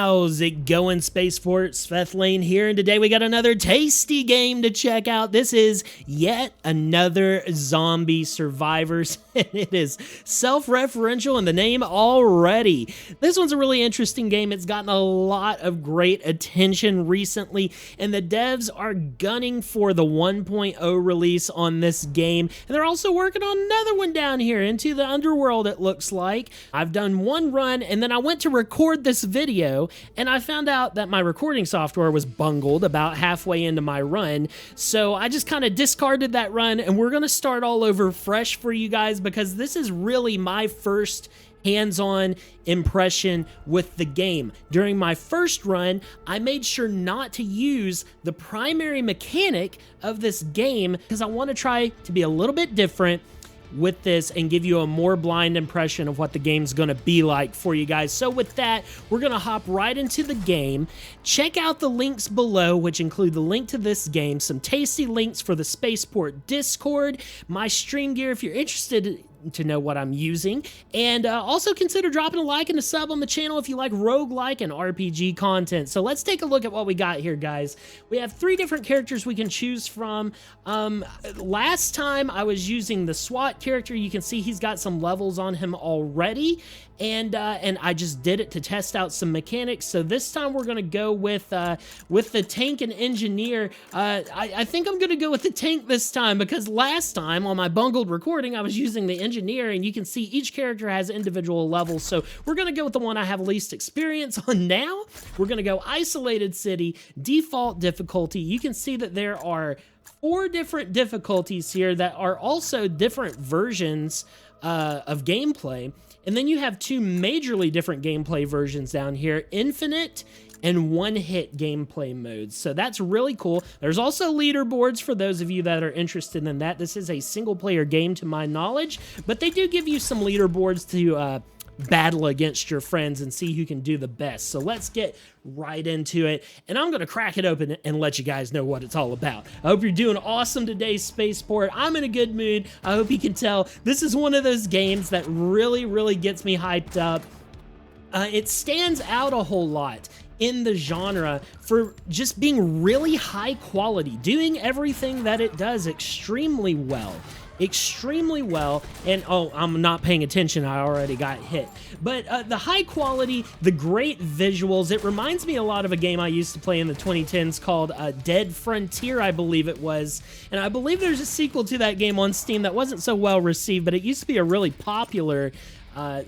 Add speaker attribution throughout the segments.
Speaker 1: How's it going, Spaceport? Svethlane here, and today we got another tasty game to check out. This is yet another Zombie Survivors, and it is self-referential in the name already. This one's a really interesting game. It's gotten a lot of great attention recently, and the devs are gunning for the 1.0 release on this game, and they're also working on another one down here, Into the Underworld, it looks like. I've done one run, and then I went to record this video, and I found out that my recording software was bungled about halfway into my run, so I just kind of discarded that run, and we're going to start all over fresh for you guys, because this is really my first hands-on impression with the game. During my first run, I made sure not to use the primary mechanic of this game, because I want to try to be a little bit different with this and give you a more blind impression of what the game's gonna be like for you guys. So with that, we're gonna hop right into the game. Check out the links below, which include the link to this game, some tasty links for the Spaceport Discord, my stream gear if you're interested to know what I'm using, and also consider dropping a like and a sub on the channel if you like roguelike and RPG content. So let's take a look at what we got here, guys. We have 3 different characters we can choose from. Last time I was using the SWAT character. You can see he's got some levels on him already, and I just did it to test out some mechanics. So this time we're gonna go with the tank and engineer. I think I'm gonna go with the tank this time, because last time on my bungled recording I was using the engineer, and you can see each character has individual levels. So we're gonna go with the one I have least experience on now. We're gonna go isolated city, default difficulty. You can see that there are 4 different difficulties here that are also different versions of gameplay. And then you have 2 majorly different gameplay versions down here, infinite and one-hit gameplay modes. So that's really cool. There's also leaderboards for those of you that are interested in that. This is a single-player game to my knowledge, but they do give you some leaderboards to battle against your friends and see who can do the best. So let's get right into it, and I'm gonna crack it open and let you guys know what it's all about. I hope you're doing awesome today, Spaceport. I'm in a good mood. I hope you can tell. This is one of those games that really gets me hyped up. It stands out a whole lot in the genre for just being really high quality, doing everything that it does extremely well. And oh, I'm not paying attention, I already got hit. But the high quality, the great visuals, it reminds me a lot of a game I used to play in the 2010s called Dead Frontier, I believe it was. And I believe there's a sequel to that game on Steam that wasn't so well received, but it used to be a really popular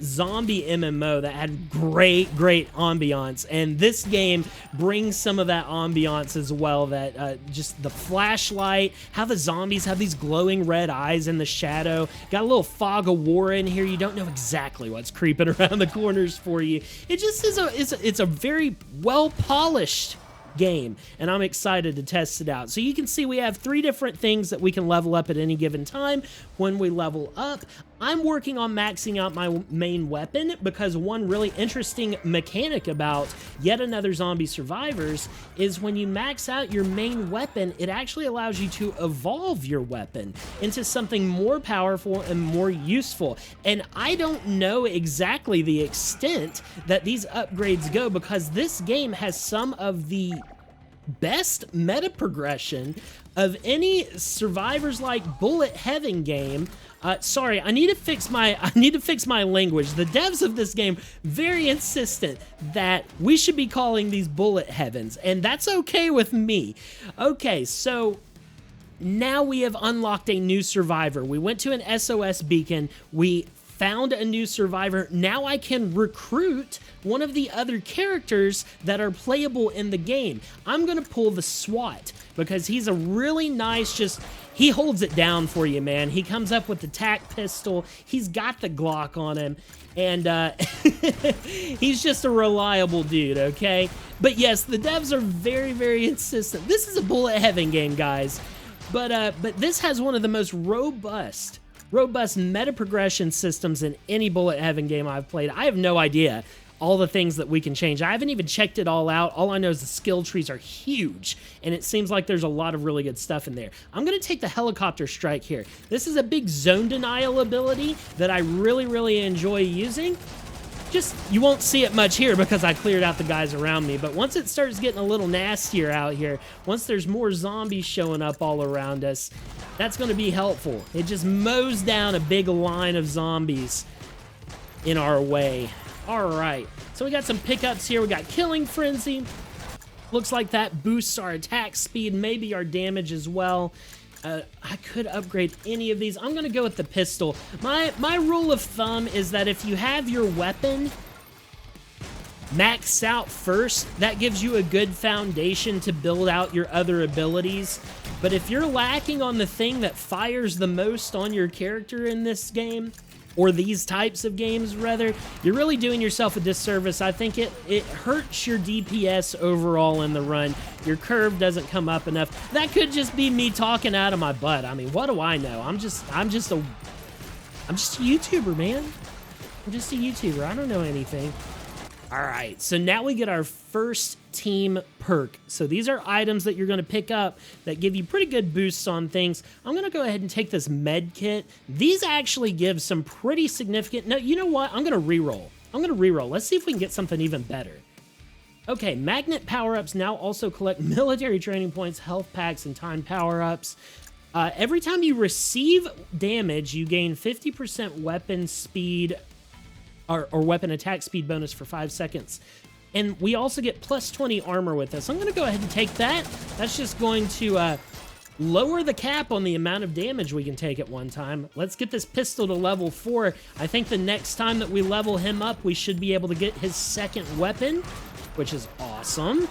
Speaker 1: zombie MMO that had great ambiance, and this game brings some of that ambiance as well. That just the flashlight, how the zombies have these glowing red eyes in the shadow, got a little fog of war in here. You don't know exactly what's creeping around the corners for you. It just is it's a very well polished game, and I'm excited to test it out. So you can see we have 3 different things that we can level up at any given time. When we level up, I'm working on maxing out my main weapon, because one really interesting mechanic about Yet Another Zombie Survivors is when you max out your main weapon, it actually allows you to evolve your weapon into something more powerful and more useful. And I don't know exactly the extent that these upgrades go, because this game has some of the best meta progression of any Survivors-like Bullet Heaven game. Sorry, I need to fix my language. The devs of this game very insistent that we should be calling these Bullet Heavens, and that's okay with me. Okay, so now we have unlocked a new survivor. We went to an SOS beacon. We found a new survivor. Now I can recruit one of the other characters that are playable in the game. I'm gonna pull the SWAT, because he's a really nice, he holds it down for you, man. He comes up with the tac pistol. He's got the Glock on him, and he's just a reliable dude, okay? But yes, the devs are very insistent. This is a Bullet Heaven game, guys, but this has one of the most robust meta progression systems in any Bullet Heaven game I've played. I have no idea all the things that we can change. I haven't even checked it all out. All I know is the skill trees are huge, and it seems like there's a lot of really good stuff in there. I'm going to take the helicopter strike here. This is a big zone denial ability that I really enjoy using. Just, you won't see it much here because I cleared out the guys around me, but once it starts getting a little nastier out here, once there's more zombies showing up all around us, that's going to be helpful. It just mows down a big line of zombies in our way. All right, so we got some pickups here. We got Killing Frenzy. Looks like that boosts our attack speed, maybe our damage as well. I could upgrade any of these. I'm going to go with the pistol. My rule of thumb is that if you have your weapon maxed out first, that gives you a good foundation to build out your other abilities. But if you're lacking on the thing that fires the most on your character in this game, or these types of games rather, you're really doing yourself a disservice. I think it hurts your DPS overall in the run. Your curve doesn't come up enough. That could just be me talking out of my butt. I mean, what do I know? I'm just a YouTuber, man. I'm just a YouTuber. I don't know anything. All right, so now we get our first team perk. So these are items that you're going to pick up that give you pretty good boosts on things. I'm going to go ahead and take this med kit. These actually give some pretty significant... No, you know what? I'm going to reroll. Let's see if we can get something even better. Okay, magnet power-ups now also collect military training points, health packs, and time power-ups. Every time you receive damage, you gain 50% weapon speed... or weapon attack speed bonus for 5 seconds. And we also get plus 20 armor with this. I'm going to go ahead and take that. That's just going to lower the cap on the amount of damage we can take at one time. Let's get this pistol to level 4. I think the next time that we level him up, we should be able to get his second weapon, which is awesome.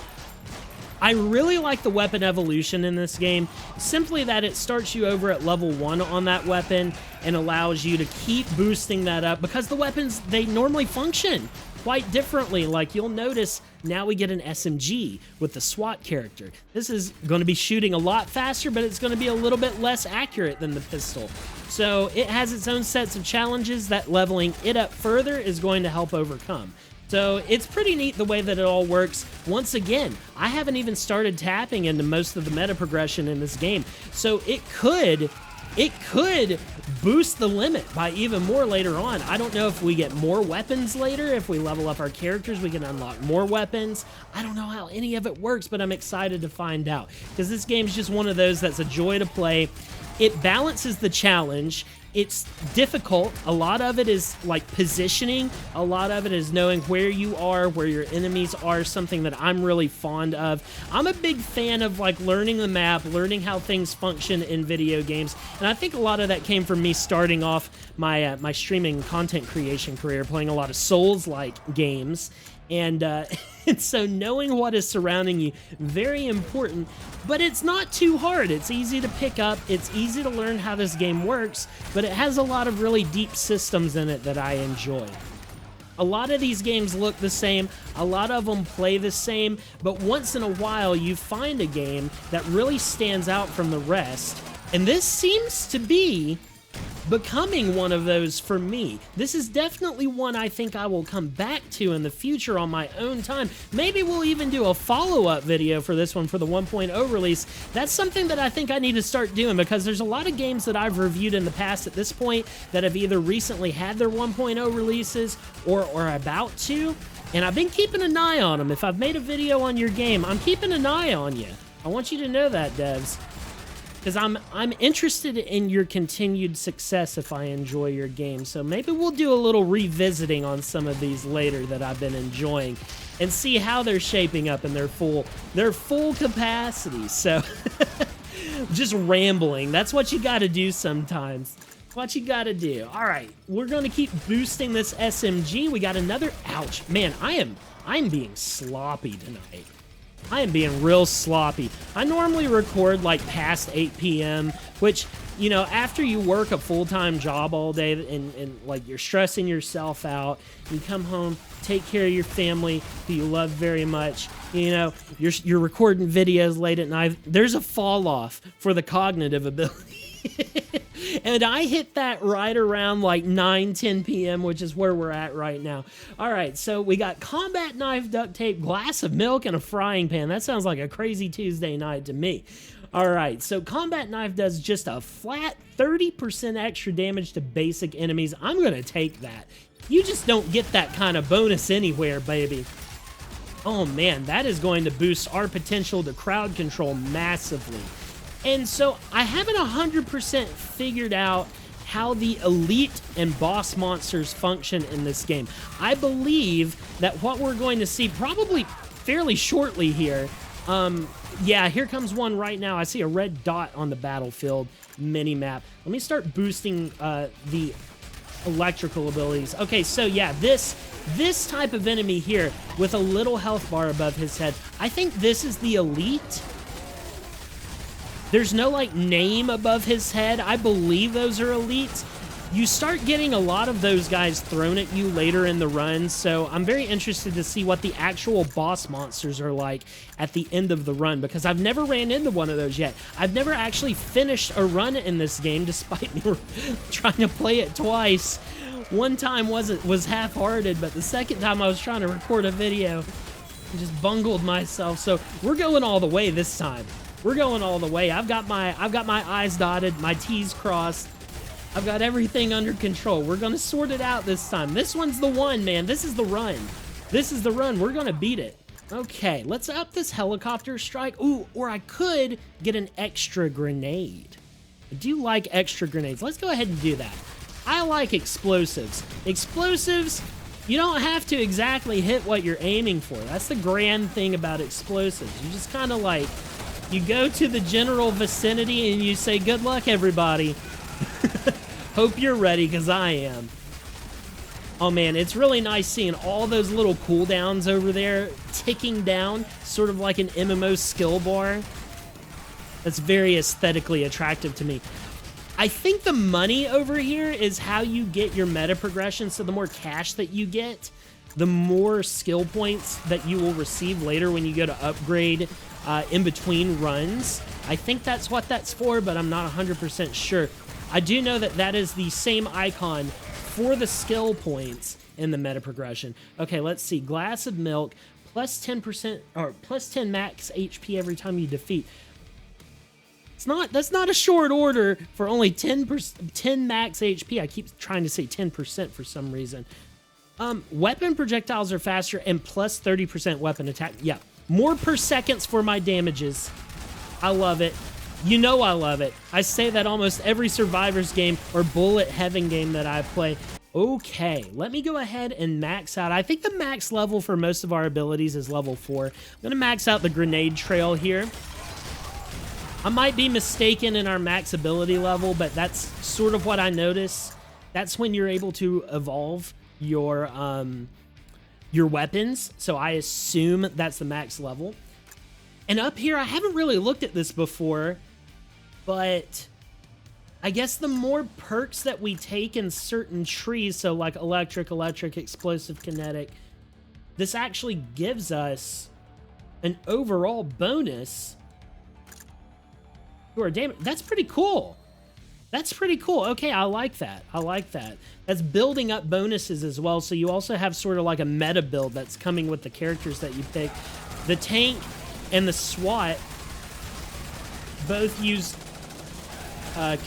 Speaker 1: I really like the weapon evolution in this game, simply that it starts you over at level 1 on that weapon and allows you to keep boosting that up because the weapons, they normally function quite differently. Like you'll notice now we get an SMG with the SWAT character. This is going to be shooting a lot faster, but it's going to be a little bit less accurate than the pistol. So it has its own sets of challenges that leveling it up further is going to help overcome. So it's pretty neat the way that it all works. Once again, I haven't even started tapping into most of the meta progression in this game. So it could boost the limit by even more later on. I don't know if we get more weapons later. If we level up our characters, we can unlock more weapons. I don't know how any of it works, but I'm excited to find out because this game's just one of those that's a joy to play. It balances the challenge. It's difficult. A lot of it is like positioning. A lot of it is knowing where you are, where your enemies are, something that I'm really fond of. I'm a big fan of like learning the map, learning how things function in video games. And I think a lot of that came from me starting off my my streaming content creation career, playing a lot of Souls-like games. And so knowing what is surrounding you, very important, but it's not too hard. It's easy to pick up. It's easy to learn how this game works, but it has a lot of really deep systems in it that I enjoy. A lot of these games look the same, a lot of them play the same, but once in a while you find a game that really stands out from the rest, and this seems to be becoming one of those for me. This is definitely one I think I will come back to in the future on my own time. Maybe we'll even do a follow-up video for this one for the 1.0 release. That's something that I think I need to start doing because there's a lot of games that I've reviewed in the past at this point that have either recently had their 1.0 releases or are about to, and I've been keeping an eye on them. If I've made a video on your game, I'm keeping an eye on you. I want you to know that, devs. Because I'm interested in your continued success if I enjoy your game. So maybe we'll do a little revisiting on some of these later that I've been enjoying and see how they're shaping up in their full capacity. So just rambling. That's what you got to do sometimes. What you got to do. All right, we're going to keep boosting this SMG. We got another. Ouch, man! I'm being sloppy tonight. I am being real sloppy. I normally record like past 8 p.m., which, you know, after you work a full-time job all day and like you're stressing yourself out, you come home, take care of your family who you love very much, you know, you're recording videos late at night. There's a fall off for the cognitive ability. And I hit that right around like 9-10 p.m., which is where we're at right now. All right, so we got combat knife, duct tape, glass of milk, and a frying pan. That sounds like a crazy Tuesday night to me. All right, so combat knife does just a flat 30% extra damage to basic enemies. I'm going to take that. You just don't get that kind of bonus anywhere, baby. Oh man, that is going to boost our potential to crowd control massively. And so I haven't 100% figured out how the elite and boss monsters function in this game. I believe that what we're going to see probably fairly shortly here, yeah, here comes one right now. I see a red dot on the battlefield mini-map. Let me start boosting the electrical abilities. Okay, so yeah, this type of enemy here with a little health bar above his head, I think this is the elite. There's no, like, name above his head. I believe those are elites. You start getting a lot of those guys thrown at you later in the run, so I'm very interested to see what the actual boss monsters are like at the end of the run, because I've never ran into one of those yet. I've never actually finished a run in this game, despite me trying to play it twice. One time was half-hearted, but the second time I was trying to record a video, I just bungled myself. So we're going all the way this time. We're going all the way. I've got my I's dotted, my T's crossed. I've got everything under control. We're going to sort it out this time. This one's the one, man. This is the run. This is the run. We're going to beat it. Okay, let's up this helicopter strike. Ooh, or I could get an extra grenade. I do like extra grenades. Let's go ahead and do that. I like explosives. Explosives, you don't have to exactly hit what you're aiming for. That's the grand thing about explosives. You just kind of like, you go to the general vicinity and you say, good luck, everybody. Hope you're ready, because I am. Oh man, it's really nice seeing all those little cooldowns over there ticking down, sort of like an MMO skill bar. That's very aesthetically attractive to me. I think the money over here is how you get your meta progression, so the more cash that you get, the more skill points that you will receive later when you go to upgrade in between runs. I think that's what that's for, but I'm not 100% sure. I do know that that is the same icon for the skill points in the meta progression. Okay, let's see. Glass of milk, plus 10% or plus 10 max HP every time you defeat. That's not a short order for only 10 max HP. I keep trying to say 10% for some reason. Weapon projectiles are faster and plus 30% weapon attack. Yeah, more per seconds for my damages. I love it. You know I love it. I say that almost every Survivors game or Bullet Heaven game that I play. Okay, let me go ahead and max out. I think the max level for most of our abilities is level 4. I'm going to max out the grenade trail here. I might be mistaken in our max ability level, but that's sort of what I notice. That's when you're able to evolve your weapons, so I assume that's the max level. And up here, I haven't really looked at this before, but I guess the more perks that we take in certain trees, so like electric, explosive, kinetic, this actually gives us an overall bonus to our damage. That's pretty cool. That's pretty cool. Okay, I like that. I like that. That's building up bonuses as well, so you also have sort of like a meta build that's coming with the characters that you pick. The tank and the SWAT both use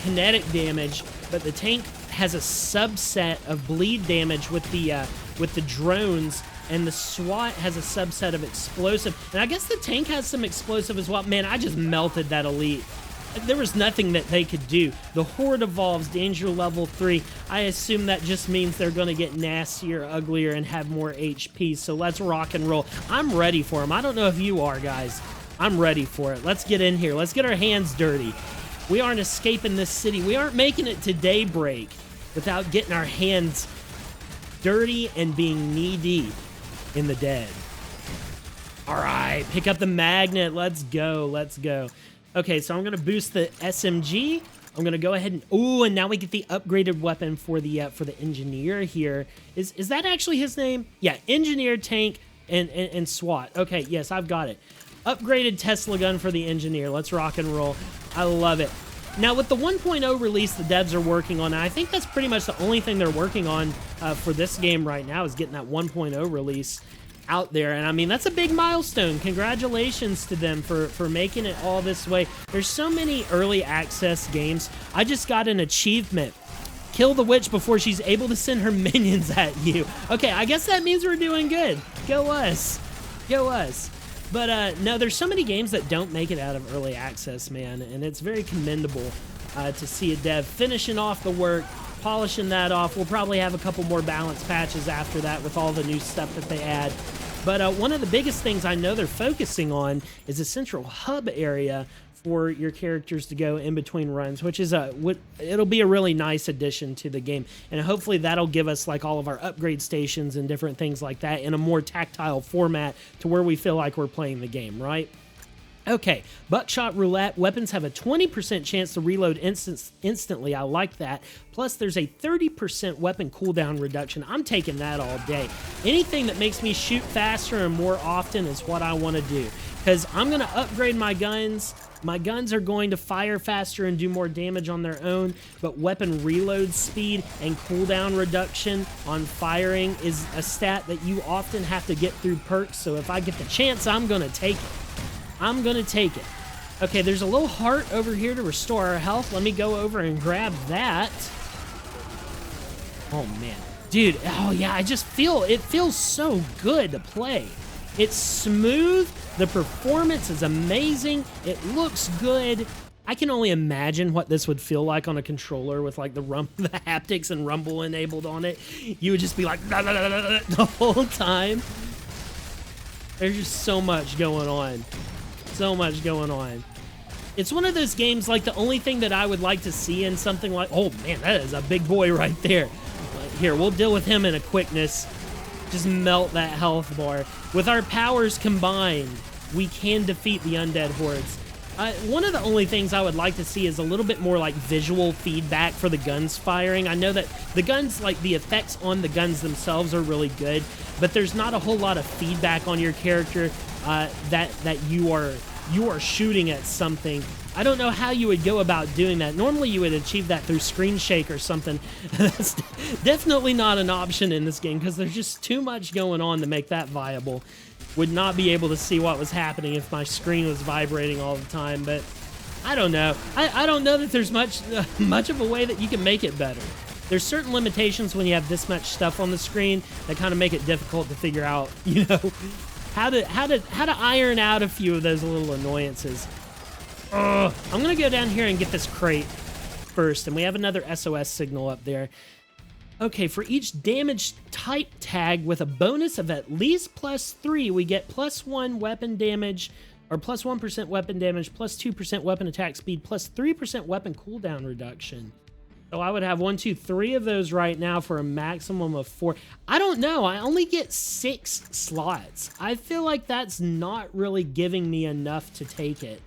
Speaker 1: kinetic damage, but the tank has a subset of bleed damage with the drones, and the SWAT has a subset of explosive. And I guess the tank has some explosive as well. Man, I just melted that elite. There was nothing that they could do. The Horde evolves, danger level 3. I assume that just means they're going to get nastier, uglier, and have more HP. So let's rock and roll. I'm ready for them. I don't know if you are, guys. I'm ready for it. Let's get in here. Let's get our hands dirty. We aren't escaping this city. We aren't making it to daybreak without getting our hands dirty and being knee-deep in the dead. All right, pick up the magnet. Let's go. Let's go. Okay, so I'm going to boost the SMG. I'm going to go ahead and... Ooh, and now we get the upgraded weapon for the engineer here. Is that actually his name? Yeah, engineer, tank, and SWAT. Okay, yes, I've got it. Upgraded Tesla gun for the engineer. Let's rock and roll. I love it. Now, with the 1.0 release the devs are working on, I think that's pretty much the only thing they're working on for this game right now is getting that 1.0 release. out there. And I mean, that's a big milestone. Congratulations to them for making it all this way. There's so many early access games. I just got an achievement. Kill the witch before she's able to send her minions at you. Okay, I guess that means we're doing good. Go us. Go us. But no, there's so many games that don't make it out of early access, man, and it's very commendable to see a dev finishing off the work, polishing that off. We'll probably have a couple more balance patches after that with all the new stuff that they add. But one of the biggest things I know they're focusing on is a central hub area for your characters to go in between runs, which is it'll be a really nice addition to the game, and hopefully that'll give us like all of our upgrade stations and different things like that in a more tactile format to where we feel like we're playing the game, right? Okay, Buckshot Roulette. Weapons have a 20% chance to reload instantly. I like that. Plus, there's a 30% weapon cooldown reduction. I'm taking that all day. Anything that makes me shoot faster and more often is what I want to do, because I'm going to upgrade my guns. My guns are going to fire faster and do more damage on their own, but weapon reload speed and cooldown reduction on firing is a stat that you often have to get through perks, so if I get the chance, I'm going to take it. I'm going to take it. Okay, there's a little heart over here to restore our health. Let me go over and grab that. Oh, man. Dude, oh, yeah, I just feel, it feels so good to play. It's smooth. The performance is amazing. It looks good. I can only imagine what this would feel like on a controller with like the haptics and rumble enabled on it. You would just be like the whole time. There's just so much going on. So much going on. It's one of those games, like the only thing that I would like to see in something like, oh man, that is a big boy right there. Here, we'll deal with him in a quickness. Just melt that health bar. With our powers combined, we can defeat the undead hordes. One of the only things I would like to see is a little bit more like visual feedback for the guns firing. I know that the guns, like the effects on the guns themselves are really good, but there's not a whole lot of feedback on your character that you are shooting at something. I don't know how you would go about doing that. Normally you would achieve that through screen shake or something. That's definitely not an option in this game because there's just too much going on to make that viable. Would not be able to see what was happening if my screen was vibrating all the time, but I don't know. I don't know that there's much of a way that you can make it better. There's certain limitations when you have this much stuff on the screen that kind of make it difficult to figure out, you know, how to iron out a few of those little annoyances. I'm gonna go down here and get this crate first, and we have another SOS signal up there. Okay, for each damage type tag with a bonus of at least +3, we get +1 weapon damage, or +1% weapon damage, +2% weapon attack speed, +3% weapon cooldown reduction. So I would have 1, 2, 3 of those right now for a maximum of 4. I don't know. I only get 6 slots. I feel like that's not really giving me enough to take it.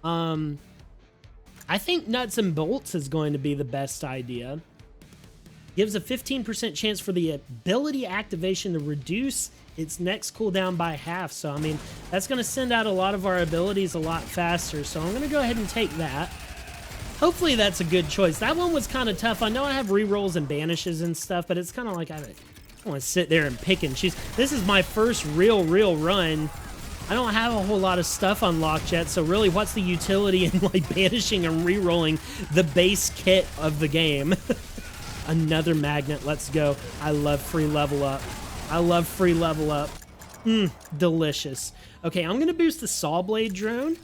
Speaker 1: I think nuts and bolts is going to be the best idea. Gives a 15% chance for the ability activation to reduce its next cooldown by half. So, I mean, that's going to send out a lot of our abilities a lot faster. So I'm going to go ahead and take that. Hopefully that's a good choice. That one was kind of tough. I know I have rerolls and banishes and stuff, but it's kind of like I don't want to sit there and pick and choose. This is my first real run. I don't have a whole lot of stuff unlocked yet, so really what's the utility in like banishing and rerolling the base kit of the game? Another magnet, let's go. I love free level up. I love free level up. Delicious. Okay, I'm gonna boost the saw blade drone.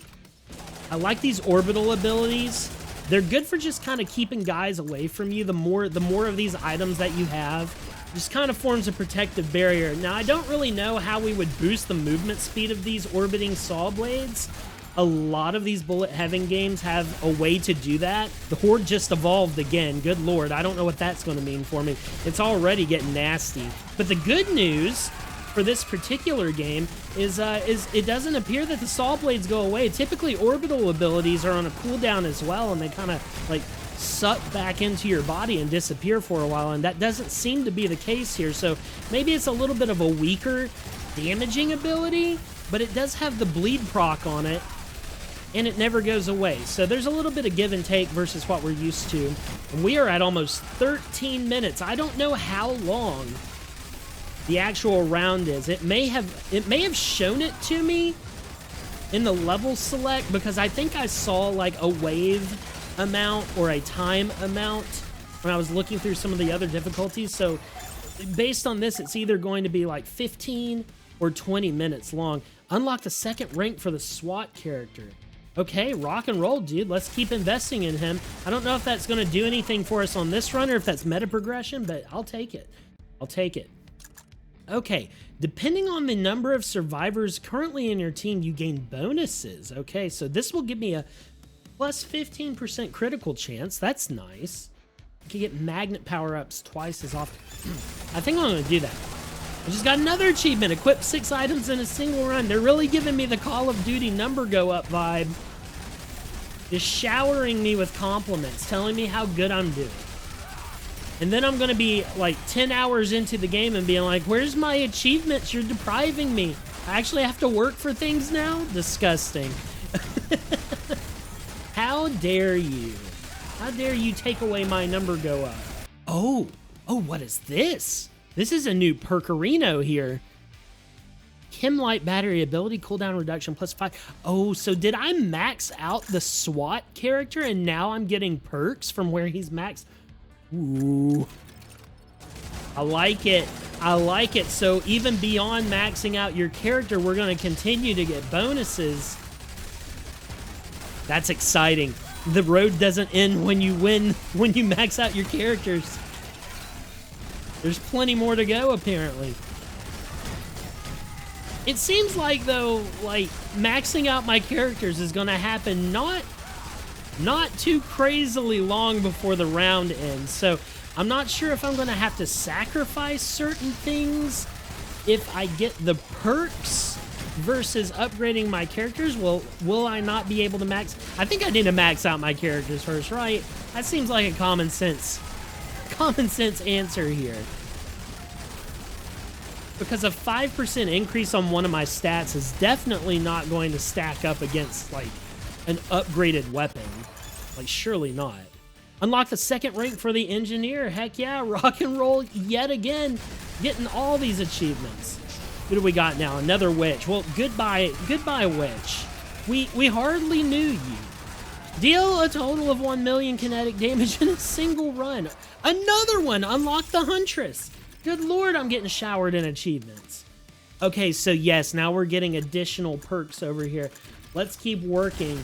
Speaker 1: I like these orbital abilities. They're good for just kind of keeping guys away from you. The more of these items that you have, just kind of forms a protective barrier. Now, I don't really know how we would boost the movement speed of these orbiting saw blades. A lot of these Bullet Heaven games have a way to do that. The Horde just evolved again. Good Lord, I don't know what that's going to mean for me. It's already getting nasty. But the good news for this particular game is it doesn't appear that the saw blades go away. Typically, orbital abilities are on a cooldown as well, and they kind of like suck back into your body and disappear for a while, and that doesn't seem to be the case here. So maybe it's a little bit of a weaker damaging ability, but it does have the bleed proc on it, and it never goes away. So there's a little bit of give and take versus what we're used to. And we are at almost 13 minutes. I don't know how long the actual round is. It may have shown it to me in the level select, because I think I saw like a wave amount or a time amount when I was looking through some of the other difficulties. So based on this, it's either going to be like 15 or 20 minutes long. Unlock the second rank for the SWAT character. Okay, rock and roll, dude. Let's keep investing in him. I don't know if that's going to do anything for us on this run or if that's meta progression, but I'll take it. I'll take it. Okay, depending on the number of survivors currently in your team, you gain bonuses. Okay, so this will give me a plus 15% critical chance. That's nice. I can get magnet power-ups twice as often. I think I'm going to do that. I just got another achievement. Equip 6 items in a single run. They're really giving me the Call of Duty number go up vibe. Just showering me with compliments, telling me how good I'm doing. And then I'm going to be like 10 hours into the game and being like, where's my achievements? You're depriving me. I actually have to work for things now? Disgusting. How dare you? How dare you take away my number go up? Oh, what is this? This is a new perkerino here. Chem light battery ability cooldown reduction plus 5. Oh, so did I max out the SWAT character and now I'm getting perks from where he's maxed? Ooh. I like it. I like it. So even beyond maxing out your character, we're going to continue to get bonuses. That's exciting. The road doesn't end when you win, when you max out your characters. There's plenty more to go, apparently. It seems like, though, like, maxing out my characters is going to happen not too crazily long before the round ends. So I'm not sure if I'm going to have to sacrifice certain things if I get the perks versus upgrading my characters. Will I not be able to max? I think I need to max out my characters first, right? That seems like a common sense answer here. Because a 5% increase on one of my stats is definitely not going to stack up against, like, an upgraded weapon. Like, surely not. Unlock the second rank for the engineer. Heck yeah, rock and roll yet again. Getting all these achievements. What do we got now? Another witch. Well, goodbye witch. We hardly knew you. Deal a total of 1 million kinetic damage in a single run. Another one. Unlock the huntress. Good lord, I'm getting showered in achievements. Okay, so yes, now we're getting additional perks over here. Let's keep working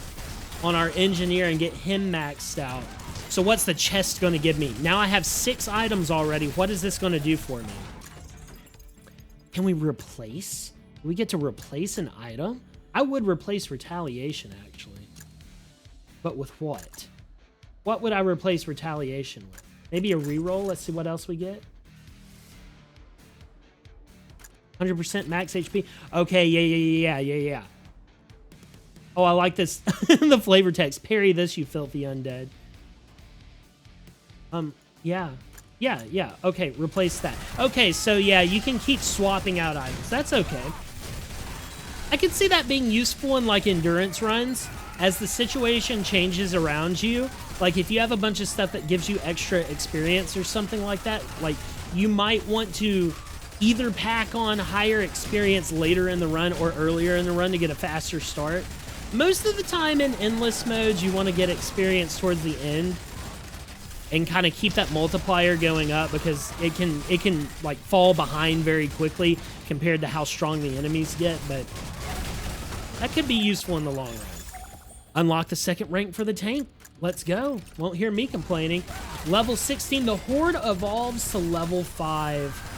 Speaker 1: on our engineer and get him maxed out. So what's the chest going to give me? Now I have 6 items already. What is this going to do for me? Can we replace? Do we get to replace an item? I would replace retaliation, actually. But with what? What would I replace retaliation with? Maybe a reroll? Let's see what else we get. 100% max HP. Okay, yeah. Oh, I like this. The flavor text. Parry this, you filthy undead. Yeah. Okay, replace that. Okay, so yeah, you can keep swapping out items. That's okay. I can see that being useful in, like, endurance runs. As the situation changes around you, like, if you have a bunch of stuff that gives you extra experience or something like that, like, you might want to either pack on higher experience later in the run or earlier in the run to get a faster start. Most of the time in endless modes, you want to get experience towards the end and kind of keep that multiplier going up, because it can like fall behind very quickly compared to how strong the enemies get, but that could be useful in the long run. Unlock the second rank for the tank. Let's go. Won't hear me complaining. Level 16, the Horde evolves to level 5.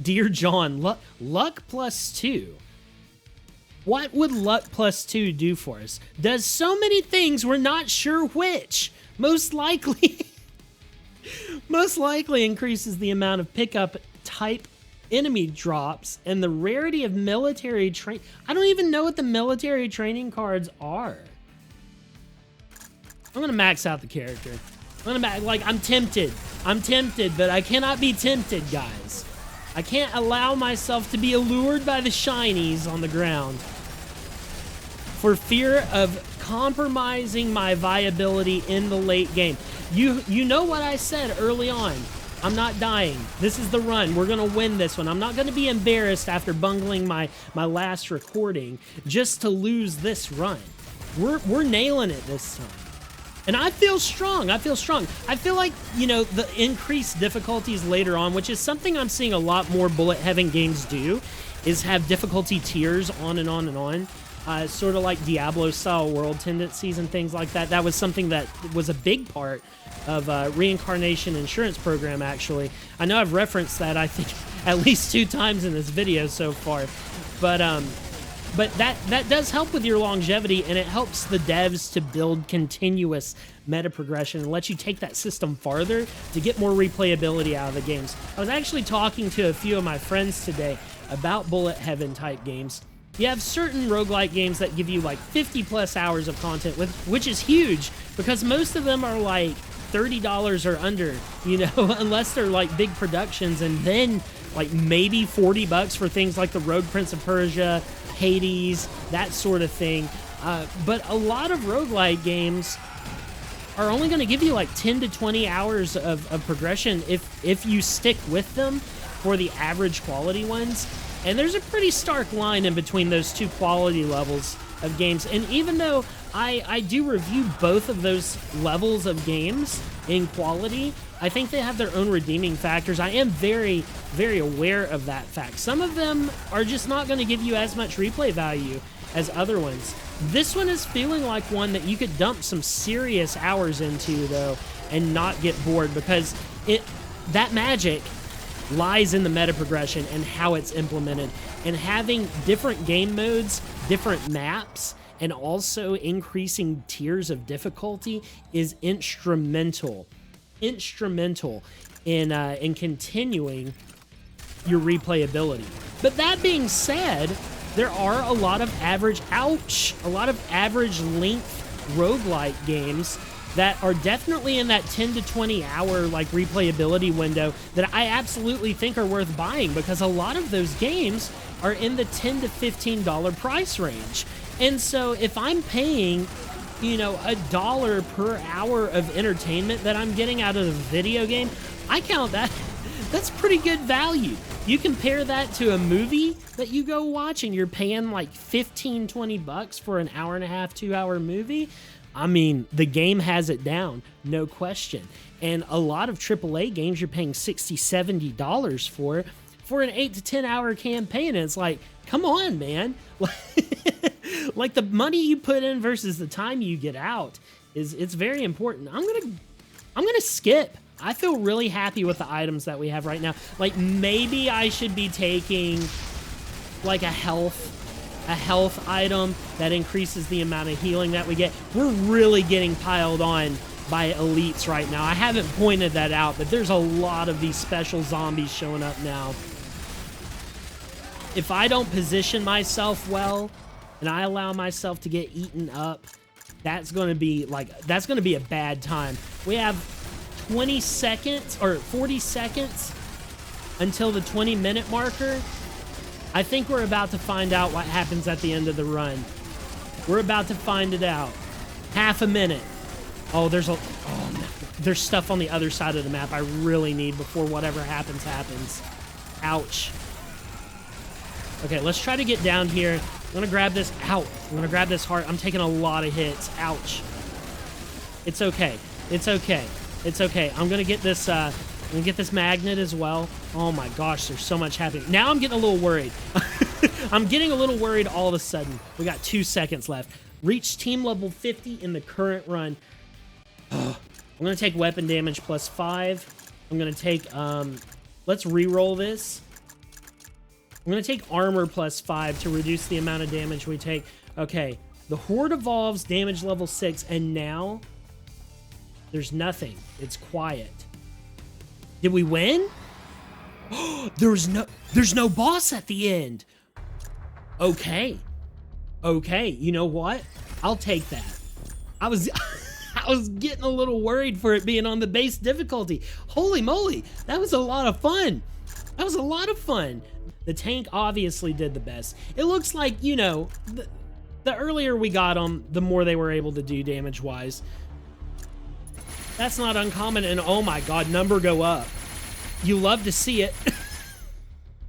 Speaker 1: Dear John, luck plus 2. What would luck plus 2 do for us? Does so many things, we're not sure which. Most likely increases the amount of pickup type enemy drops and the rarity of military train. I don't even know what the military training cards are. I'm gonna max out the character. I'm tempted, but I cannot be tempted, guys. I can't allow myself to be allured by the shinies on the ground for fear of compromising my viability in the late game. You know what I said early on. I'm not dying. This is the run. We're gonna win this one. I'm not gonna be embarrassed after bungling my last recording just to lose this run. We're nailing it this time. And I feel strong. I feel strong. I feel like, you know, the increased difficulties later on, which is something I'm seeing a lot more Bullet Heaven games do, is have difficulty tiers on and on and on. Sort of like Diablo-style world tendencies and things like that. That was something that was a big part of Reincarnation Insurance Program, actually. I know I've referenced that, I think, at least 2 times in this video so far. But that does help with your longevity, and it helps the devs to build continuous meta progression and let you take that system farther to get more replayability out of the games. I was actually talking to a few of my friends today about Bullet Heaven type games. You have certain roguelike games that give you like 50 plus hours of content, which is huge because most of them are like $30 or under, you know, unless they're like big productions, and then like maybe 40 bucks for things like the Rogue Prince of Persia, Hades, that sort of thing. But a lot of roguelike games are only going to give you like 10 to 20 hours of progression if you stick with them for the average quality ones. And there's a pretty stark line in between those 2 quality levels of games. And even though I do review both of those levels of games in quality, I think they have their own redeeming factors. I am very, very aware of that fact. Some of them are just not going to give you as much replay value as other ones. This one is feeling like one that you could dump some serious hours into, though, and not get bored, because that magic lies in the meta progression and how it's implemented, and having different game modes, different maps, and also increasing tiers of difficulty is instrumental in continuing your replayability. But that being said, there are a lot of average length roguelike games that are definitely in that 10 to 20 hour like replayability window that I absolutely think are worth buying, because a lot of those games are in the $10 to $15 price range. And so if I'm paying, you know, $1 per hour of entertainment that I'm getting out of the video game, I count that's pretty good value. You compare that to a movie that you go watch and you're paying like 15, 20 bucks for an hour and a half, 2 hour movie. I mean, the game has it down, no question. And a lot of AAA games you're paying $60, $70 for an 8 to 10 hour campaign. And it's like, come on, man. Like the money you put in versus the time you get out it's very important. I'm gonna skip. I feel really happy with the items that we have right now. Like, maybe I should be taking like a health item that increases the amount of healing that we get. We're really getting piled on by elites right now. I haven't pointed that out, but there's a lot of these special zombies showing up now. If I don't position myself well and I allow myself to get eaten up, that's going to be a bad time. We have 20 seconds or 40 seconds until the 20-minute marker. I think we're about to find out what happens at the end of the run. We're about to find it out. Half a minute. Oh, there's stuff on the other side of the map I really need before whatever happens. Ouch. Okay, let's try to get down here. I'm gonna grab this. Ow. I'm gonna grab this heart. I'm taking a lot of hits. Ouch. It's okay. It's okay. It's okay. I'm gonna get this magnet as well. Oh my gosh, there's so much happening. Now I'm getting a little worried. I'm getting a little worried all of a sudden. We got 2 seconds left. Reach team level 50 in the current run. I'm gonna take weapon damage plus 5. I'm gonna take, let's re-roll this. I'm gonna take armor plus 5 to reduce the amount of damage we take. Okay, the Horde evolves, damage level 6, and now there's nothing. It's quiet. Did we win? There's no boss at the end. Okay. Okay, you know what? I'll take that. I was getting a little worried for it being on the base difficulty. Holy moly, that was a lot of fun. That was a lot of fun. The tank obviously did the best. It looks like, you know, the earlier we got them, the more they were able to do damage-wise. That's not uncommon, and oh my god, number go up. You love to see it.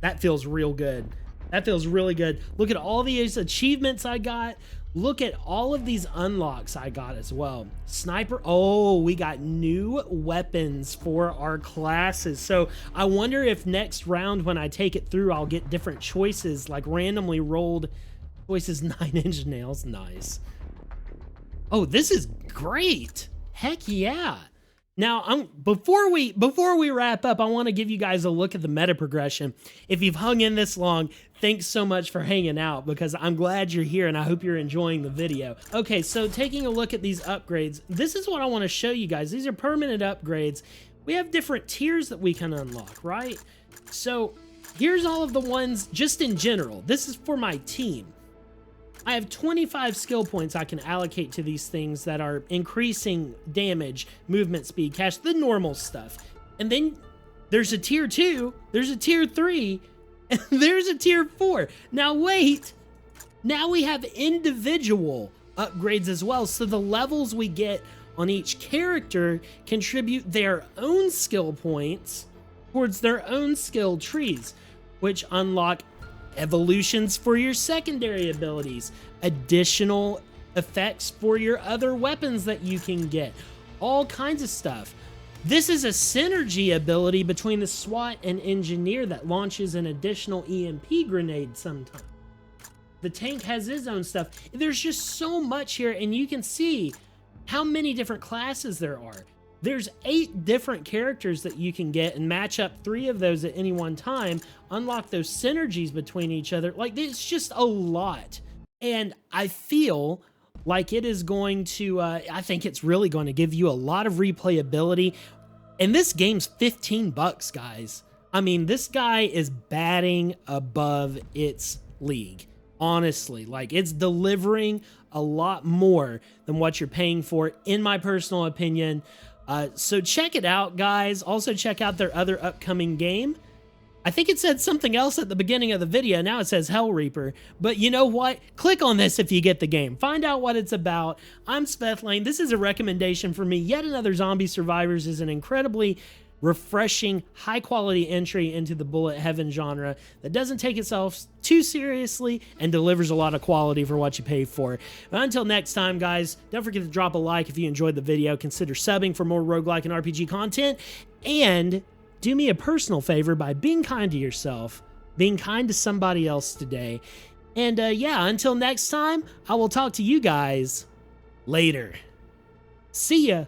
Speaker 1: That feels real good. That feels really good. Look at all these achievements I got. Look at all of these unlocks I got as well. Sniper. Oh, we got new weapons for our classes. So I wonder if next round when I take it through, I'll get different choices, like randomly rolled choices. 9-inch nails. Nice. Oh, this is great. Heck yeah. Now, before we wrap up, I want to give you guys a look at the meta progression. If you've hung in this long, thanks so much for hanging out, because I'm glad you're here and I hope you're enjoying the video. Okay, so taking a look at these upgrades, this is what I want to show you guys. These are permanent upgrades. We have different tiers that we can unlock, right? So here's all of the ones just in general. This is for my team. I have 25 skill points I can allocate to these things that are increasing damage, movement speed, cash, the normal stuff. And then there's a tier 2, there's a tier 3, and there's a tier 4. Now wait, now we have individual upgrades as well. So the levels we get on each character contribute their own skill points towards their own skill trees, which unlock evolutions for your secondary abilities, additional effects for your other weapons that you can get, all kinds of stuff. This is a synergy ability between the SWAT and engineer that launches an additional EMP grenade sometimes. The tank has his own stuff. There's just so much here, and you can see how many different classes there are. There's 8 different characters that you can get and match up 3 of those at any one time, unlock those synergies between each other. Like, it's just a lot. And I feel like it is going to, I think it's really going to give you a lot of replayability. And this game's $15, guys. I mean, this guy is batting above its league. Honestly, like, it's delivering a lot more than what you're paying for, in my personal opinion. So check it out, guys. Also check out their other upcoming game. I think it said something else at the beginning of the video. Now it says Hell Reaper. But you know what? Click on this if you get the game. Find out what it's about. I'm Svethlane. This is a recommendation for me. Yet another Zombie Survivors is an incredibly refreshing, high-quality entry into the Bullet Heaven genre that doesn't take itself too seriously and delivers a lot of quality for what you pay for. But until next time, guys, don't forget to drop a like if you enjoyed the video. Consider subbing for more roguelike and RPG content. And do me a personal favor by being kind to yourself, being kind to somebody else today. And yeah, until next time, I will talk to you guys later. See ya.